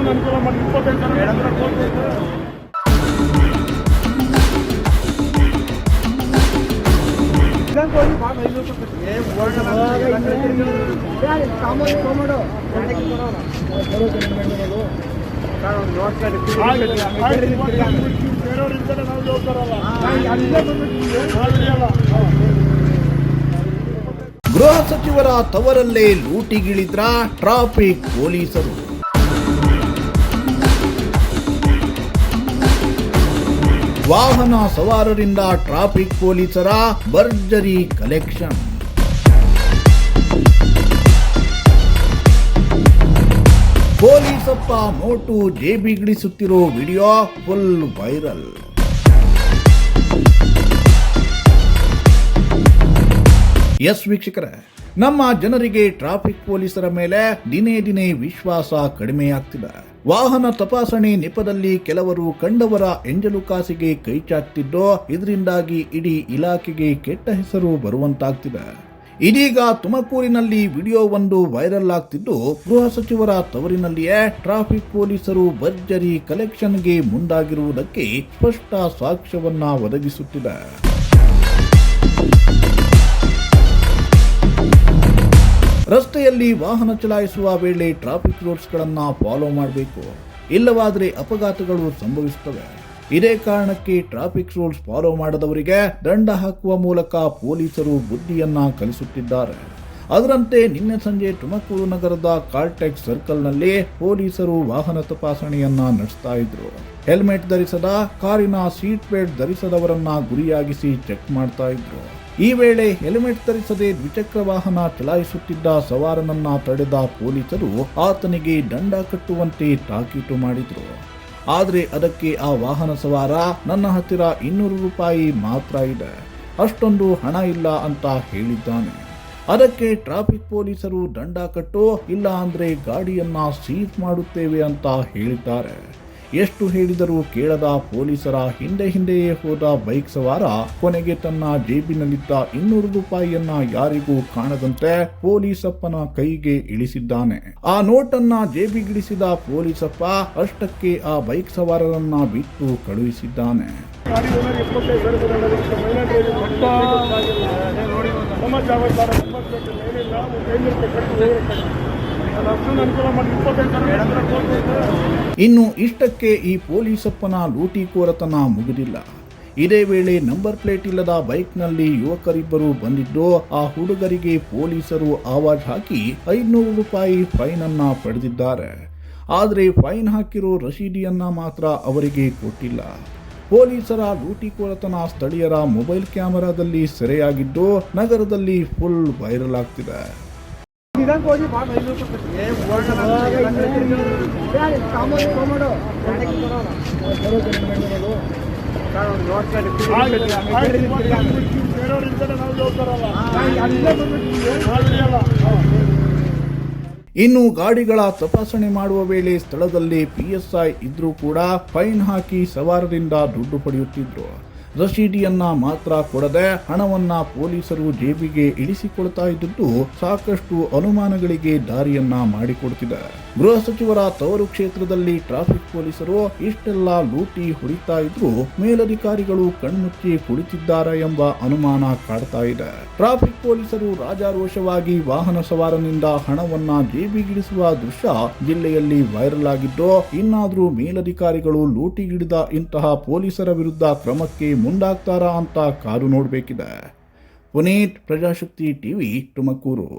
ಅನುಕೂಲ ಮಾಡಿ 25 ಗೃಹ ಸಚಿವರ ತವರಲ್ಲೇ ಲೂಟಿಗಿಳಿದ್ರ ಟ್ರಾಫಿಕ್ ಪೊಲೀಸರು. ವಾಹನ ಸವಾರರಿಂದ ಟ್ರಾಫಿಕ್ ಪೊಲೀಸರ ಭರ್ಜರಿ ಕಲೆಕ್ಷನ್. ಪೊಲೀಸಪ್ಪ ನೋಟು ಜೇಬಿಗಿಳಿಸುತ್ತಿರೋ ವಿಡಿಯೋ ಫುಲ್ ವೈರಲ್. ಎಸ್ ವೀಕ್ಷಕರೇ, ನಮ್ಮ ಜನರಿಗೆ ಟ್ರಾಫಿಕ್ ಪೊಲೀಸರ ಮೇಲೆ ದಿನೇ ದಿನೇ ವಿಶ್ವಾಸ ಕಡಿಮೆಯಾಗ್ತಿದೆ. ವಾಹನ ತಪಾಸಣೆ ನೆಪದಲ್ಲಿ ಕೆಲವರು ಕಂಡವರ ಎಂಜಲು ಕಾಸಿಗೆ ಕೈಚಾಚ್ತಿದ್ದು, ಇದರಿಂದಾಗಿ ಇಡೀ ಇಲಾಖೆಗೆ ಕೆಟ್ಟ ಹೆಸರು ಬರುವಂತಾಗ್ತಿದೆ. ಇದೀಗ ತುಮಕೂರಿನಲ್ಲಿ ವಿಡಿಯೋ ಒಂದು ವೈರಲ್ ಆಗ್ತಿದ್ದು, ಗೃಹ ಸಚಿವರ ತವರಿನಲ್ಲಿಯೇ ಟ್ರಾಫಿಕ್ ಪೊಲೀಸರು ಭರ್ಜರಿ ಕಲೆಕ್ಷನ್ಗೆ ಮುಂದಾಗಿರುವುದಕ್ಕೆ ಸ್ಪಷ್ಟ ಸಾಕ್ಷ್ಯವನ್ನ ಒದಗಿಸುತ್ತಿದೆ. ರಸ್ತೆಯಲ್ಲಿ ವಾಹನ ಚಲಾಯಿಸುವ ವೇಳೆ ಟ್ರಾಫಿಕ್ ರೂಲ್ಸ್ಗಳನ್ನು ಫಾಲೋ ಮಾಡಬೇಕು, ಇಲ್ಲವಾದರೆ ಅಪಘಾತಗಳು ಸಂಭವಿಸುತ್ತವೆ. ಇದೇ ಕಾರಣಕ್ಕೆ ಟ್ರಾಫಿಕ್ ರೂಲ್ಸ್ ಫಾಲೋ ಮಾಡದವರಿಗೆ ದಂಡ ಹಾಕುವ ಮೂಲಕ ಪೊಲೀಸರು ಬುದ್ಧಿಯನ್ನ ಕಲಿಸುತ್ತಿದ್ದಾರೆ. ಅದರಂತೆ ನಿನ್ನೆ ಸಂಜೆ ತುಮಕೂರು ನಗರದ ಕಾರ್ಟೆಕ್ಸ್ ಸರ್ಕಲ್ನಲ್ಲಿ ಪೊಲೀಸರು ವಾಹನ ತಪಾಸಣೆಯನ್ನ ನಡೆಸ್ತಾ ಇದ್ರು. ಹೆಲ್ಮೆಟ್ ಧರಿಸದ, ಕಾರಿನ ಸೀಟ್ ಬೆಲ್ಟ್ ಧರಿಸದವರನ್ನ ಗುರಿಯಾಗಿಸಿ ಚೆಕ್ ಮಾಡ್ತಾ ಇದ್ರು. ಈ ವೇಳೆ ಹೆಲ್ಮೆಟ್ ಧರಿಸದೆ ದ್ವಿಚಕ್ರ ವಾಹನ ಚಲಾಯಿಸುತ್ತಿದ್ದ ಸವಾರನನ್ನ ತಡೆದ ಪೊಲೀಸರು ಆತನಿಗೆ ದಂಡ ಕಟ್ಟುವಂತೆ ತಾಕೀತು ಮಾಡಿದ್ರು. ಆದರೆ ಅದಕ್ಕೆ ಆ ವಾಹನ ಸವಾರ, ನನ್ನ ಹತ್ತಿರ 200 ರೂಪಾಯಿ ಮಾತ್ರ ಇದೆ, ಅಷ್ಟೊಂದು ಹಣ ಇಲ್ಲ ಅಂತ ಹೇಳಿದ್ದಾನೆ. ಅದಕ್ಕೆ ಟ್ರಾಫಿಕ್ ಪೊಲೀಸರು ದಂಡ ಕಟ್ಟು, ಇಲ್ಲ ಅಂದ್ರೆ ಗಾಡಿಯನ್ನ ಸೀಸ್ ಮಾಡುತ್ತೇವೆ ಅಂತ ಹೇಳಿದ್ದಾರೆ. ಎಷ್ಟು ಹೇಳಿದರೂ ಕೇಳದ ಪೊಲೀಸರ ಹಿಂದೆಯೇ ಹೋದ ಬೈಕ್ ಸವಾರ ಕೊನೆಗೆ ತನ್ನ ಜೇಬಿನಲ್ಲಿದ್ದ 200 ರೂಪಾಯಿಯನ್ನ ಯಾರಿಗೂ ಕಾಣದಂತೆ ಪೊಲೀಸಪ್ಪನ ಕೈಗೆ ಇಳಿಸಿದ್ದಾನೆ. ಆ ನೋಟನ್ನ ಜೇಬಿಗಿಳಿಸಿದ ಪೊಲೀಸಪ್ಪ ಅಷ್ಟಕ್ಕೆ ಆ ಬೈಕ್ ಸವಾರರನ್ನ ಬಿಟ್ಟು ಕಳುಹಿಸಿದ್ದಾನೆ. ಇನ್ನು ಇಷ್ಟಕ್ಕೆ ಈ ಪೊಲೀಸಪ್ಪನ ಲೂಟಿಕೋರತನ ಮುಗಿದಿಲ್ಲ. ಇದೇ ವೇಳೆ ನಂಬರ್ ಪ್ಲೇಟ್ ಇಲ್ಲದ ಬೈಕ್ನಲ್ಲಿ ಯುವಕರಿಬ್ಬರು ಬಂದಿದ್ದು, ಆ ಹುಡುಗರಿಗೆ ಪೊಲೀಸರು ಆವಾಜ್ ಹಾಕಿ 500 ರೂಪಾಯಿ ಫೈನ್ ಅನ್ನ ಪಡೆದಿದ್ದಾರೆ. ಆದರೆ ಫೈನ್ ಹಾಕಿರೋ ರಸೀದಿಯನ್ನ ಮಾತ್ರ ಅವರಿಗೆ ಕೊಟ್ಟಿಲ್ಲ. ಪೊಲೀಸರ ಲೂಟಿಕೋರತನ ಸ್ಥಳೀಯರ ಮೊಬೈಲ್ ಕ್ಯಾಮೆರಾದಲ್ಲಿ ಸೆರೆಯಾಗಿದ್ದು, ನಗರದಲ್ಲಿ ಫುಲ್ ವೈರಲ್ ಆಗ್ತಿದೆ. ಇನ್ನು ಗಾಡಿಗಳ ತಪಾಸಣೆ ಮಾಡುವ ವೇಳೆ ಸ್ಥಳದಲ್ಲಿ PSI ಇದ್ರೂ ಕೂಡ ಫೈನ್ ಹಾಕಿ ಸವಾರರಿಂದ ದುಡ್ಡು ಪಡೆಯುತ್ತಿದ್ರು. ರಸೀದಿಯನ್ನ ಮಾತ್ರ ಕೊಡದೆ ಹಣವನ್ನ ಪೊಲೀಸರು ಜೇಬಿಗೆ ಇಳಿಸಿಕೊಳ್ತಾ ಇದ್ದುದು ಸಾಕಷ್ಟು ಅನುಮಾನಗಳಿಗೆ ದಾರಿಯನ್ನ ಮಾಡಿಕೊಡ್ತಿದೆ. ಗೃಹ ಸಚಿವರ ತವರು ಕ್ಷೇತ್ರದಲ್ಲಿ ಟ್ರಾಫಿಕ್ ಪೊಲೀಸರು ಇಷ್ಟೆಲ್ಲ ಲೂಟಿ ಹೊಡಿತಾ ಇದ್ರು ಮೇಲಧಿಕಾರಿಗಳು ಕಣ್ಮುಚ್ಚಿ ಕುಳಿತಿದ್ದಾರೆ ಎಂಬ ಅನುಮಾನ ಕಾಡ್ತಾ ಇದೆ. ಟ್ರಾಫಿಕ್ ಪೊಲೀಸರು ರಾಜಾರೋಷವಾಗಿ ವಾಹನ ಸವಾರನಿಂದ ಹಣವನ್ನ ಜೇಬಿಗಿಳಿಸುವ ದೃಶ್ಯ ಜಿಲ್ಲೆಯಲ್ಲಿ ವೈರಲ್ ಆಗಿದ್ದು, ಇನ್ನಾದ್ರೂ ಮೇಲಧಿಕಾರಿಗಳು ಲೂಟಿಗಿಡಿದ ಇಂತಹ ಪೊಲೀಸರ ವಿರುದ್ಧ ಕ್ರಮಕ್ಕೆ ಮುಂದಾಗ್ತಾರಾ ಅಂತ ಕಾದು ನೋಡಬೇಕಿದೆ. ಪುನೀತ್, ಪ್ರಜಾಶಕ್ತಿ ಟಿವಿ, ತುಮಕೂರು.